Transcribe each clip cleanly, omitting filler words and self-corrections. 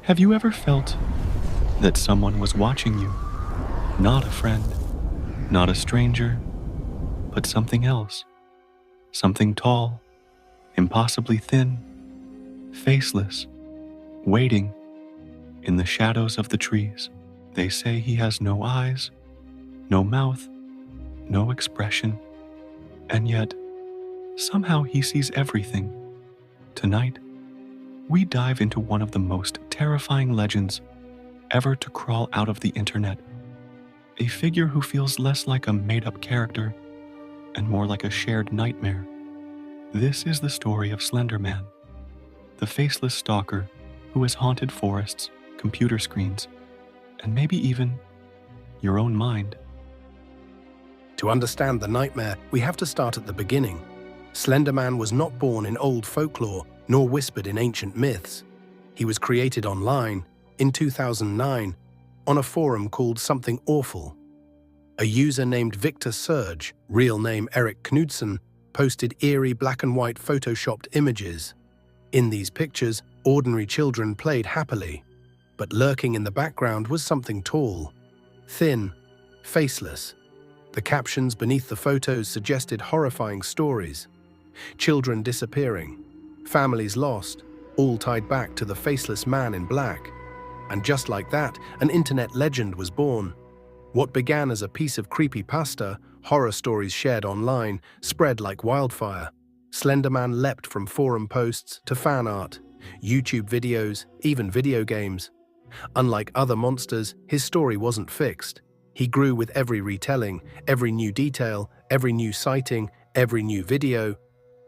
Have you ever felt that someone was watching you? Not a friend, not a stranger, but something else. Something tall, impossibly thin, faceless, waiting in the shadows of the trees. They say he has no eyes, no mouth, no expression, and yet somehow he sees everything. Tonight, we dive into one of the most terrifying legends ever to crawl out of the internet. A figure who feels less like a made-up character and more like a shared nightmare. This is the story of Slender Man, the faceless stalker who has haunted forests, computer screens, and maybe even your own mind. To understand the nightmare, we have to start at the beginning. Slender Man was not born in old folklore, nor whispered in ancient myths. He was created online, in 2009, on a forum called Something Awful. A user named Victor Surge, real name Eric Knudsen, posted eerie black and white photoshopped images. In these pictures, ordinary children played happily, but lurking in the background was something tall, thin, faceless. The captions beneath the photos suggested horrifying stories. Children disappearing, families lost, all tied back to the faceless man in black. And just like that, an internet legend was born. What began as a piece of creepypasta, horror stories shared online, spread like wildfire. Slender Man leapt from forum posts to fan art, YouTube videos, even video games. Unlike other monsters, his story wasn't fixed. He grew with every retelling, every new detail, every new sighting, every new video,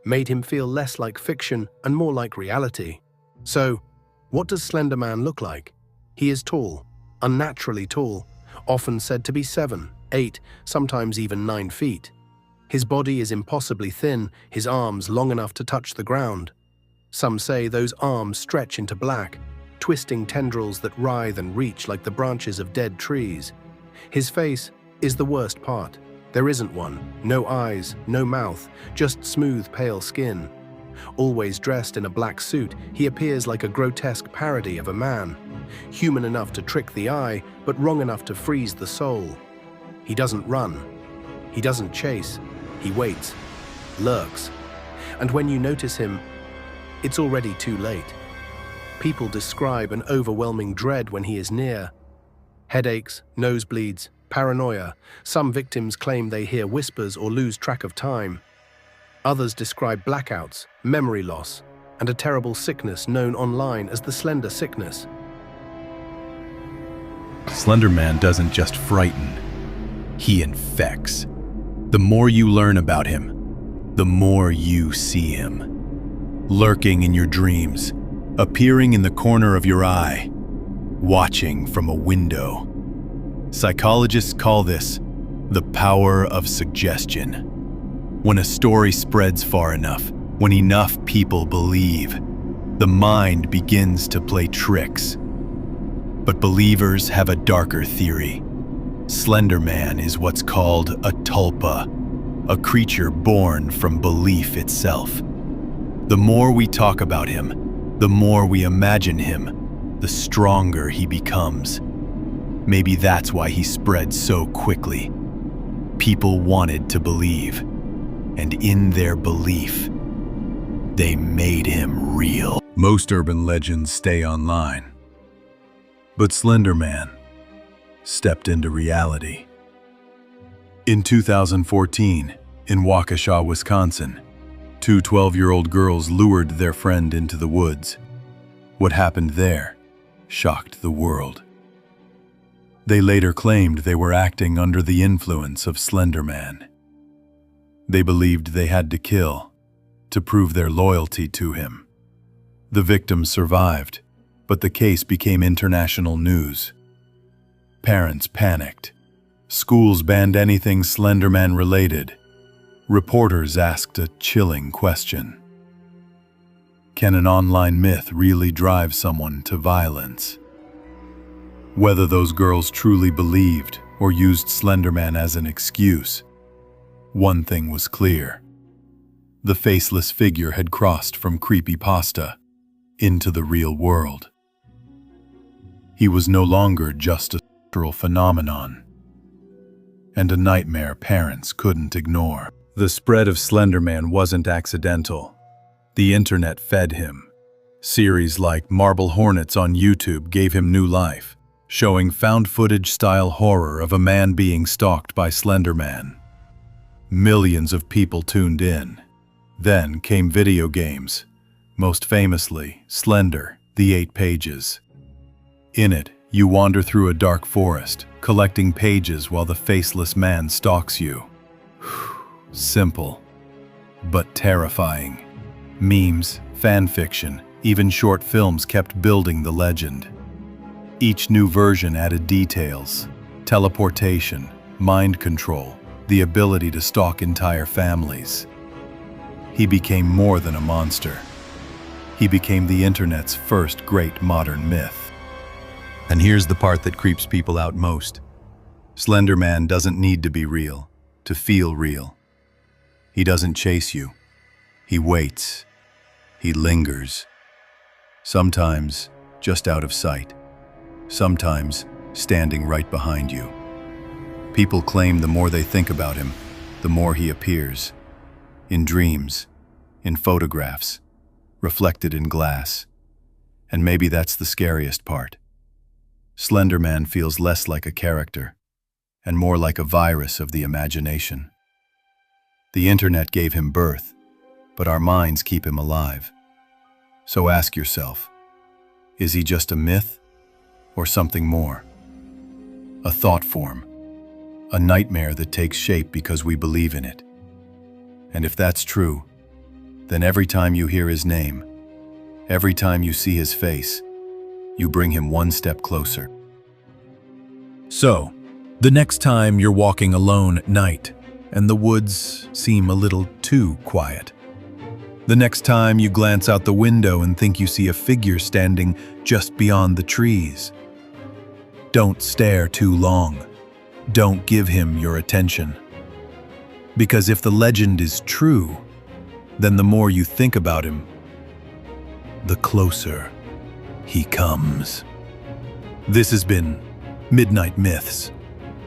made him feel less like fiction and more like reality. So, what does Slender Man look like? He is tall, unnaturally tall, often said to be 7, 8, sometimes even 9 feet. His body is impossibly thin, his arms long enough to touch the ground. Some say those arms stretch into black, twisting tendrils that writhe and reach like the branches of dead trees. His face is the worst part. There isn't one, no eyes, no mouth, just smooth, pale skin. Always dressed in a black suit, he appears like a grotesque parody of a man, human enough to trick the eye, but wrong enough to freeze the soul. He doesn't run. He doesn't chase. He waits, lurks. And when you notice him, it's already too late. People describe an overwhelming dread when he is near. Headaches, nosebleeds, paranoia. Some victims claim they hear whispers or lose track of time. Others describe blackouts, memory loss, and a terrible sickness known online as the Slender Sickness. Slender Man doesn't just frighten, he infects. The more you learn about him, the more you see him. Lurking in your dreams, appearing in the corner of your eye, watching from a window. Psychologists call this the power of suggestion. When a story spreads far enough, when enough people believe, the mind begins to play tricks. But believers have a darker theory. Slender Man is what's called a tulpa, a creature born from belief itself. The more we talk about him, the more we imagine him, the stronger he becomes. Maybe that's why he spread so quickly. People wanted to believe, and in their belief, they made him real. Most urban legends stay online, but Slender Man stepped into reality. In 2014, in Waukesha, Wisconsin, two 12-year-old girls lured their friend into the woods. What happened there shocked the world. They later claimed they were acting under the influence of Slender Man. They believed they had to kill to prove their loyalty to him. The victims survived, but the case became international news. Parents panicked. Schools banned anything Slender Man related. Reporters asked a chilling question. Can an online myth really drive someone to violence? Whether those girls truly believed or used Slender Man as an excuse, one thing was clear. The faceless figure had crossed from creepypasta into the real world. He was no longer just a supernatural phenomenon, and a nightmare parents couldn't ignore. The spread of Slender Man wasn't accidental. The internet fed him. Series like Marble Hornets on YouTube gave him new life, showing found-footage-style horror of a man being stalked by Slender Man. Millions of people tuned in. Then came video games, most famously Slender, the 8 Pages. In it, you wander through a dark forest, collecting pages while the faceless man stalks you. Simple, but terrifying. Memes, fanfiction, even short films kept building the legend. Each new version added details: teleportation, mind control, the ability to stalk entire families. He became more than a monster. He became the internet's first great modern myth. And here's the part that creeps people out most. Slender Man doesn't need to be real, to feel real. He doesn't chase you. He waits. He lingers. Sometimes just out of sight. Sometimes standing right behind you. People claim the more they think about him, the more he appears. In dreams, in photographs, reflected in glass. And maybe that's the scariest part. Slender Man feels less like a character, and more like a virus of the imagination. The internet gave him birth, but our minds keep him alive. So ask yourself, is he just a myth, or something more? A thought form, a nightmare that takes shape because we believe in it. And if that's true, then every time you hear his name, every time you see his face, you bring him one step closer. So, the next time you're walking alone at night and the woods seem a little too quiet, the next time you glance out the window and think you see a figure standing just beyond the trees, don't stare too long. Don't give him your attention. Because if the legend is true, then the more you think about him, the closer he comes. This has been Midnight Myths.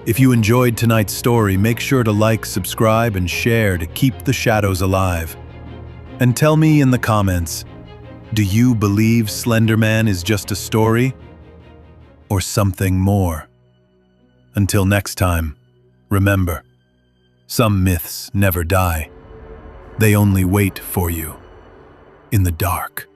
If you enjoyed tonight's story, make sure to like, subscribe, and share to keep the shadows alive. And tell me in the comments, do you believe Slender Man is just a story or something more? Until next time, remember, some myths never die. They only wait for you in the dark.